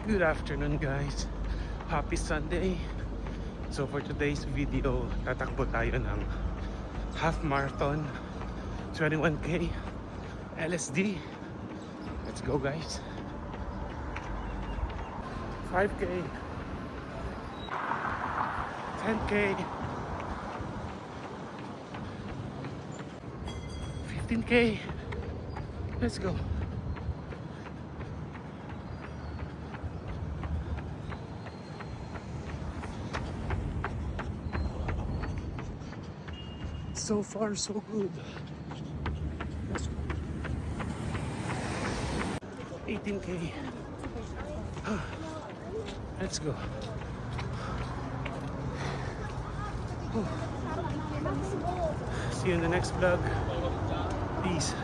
Good afternoon guys. Happy Sunday. So for today's video, tatakbo tayo ng half marathon 21k LSD. Let's go guys. 5k 10k 15k. Let's go. So far, so good. 18k. Let's go. See you in the next vlog. Peace.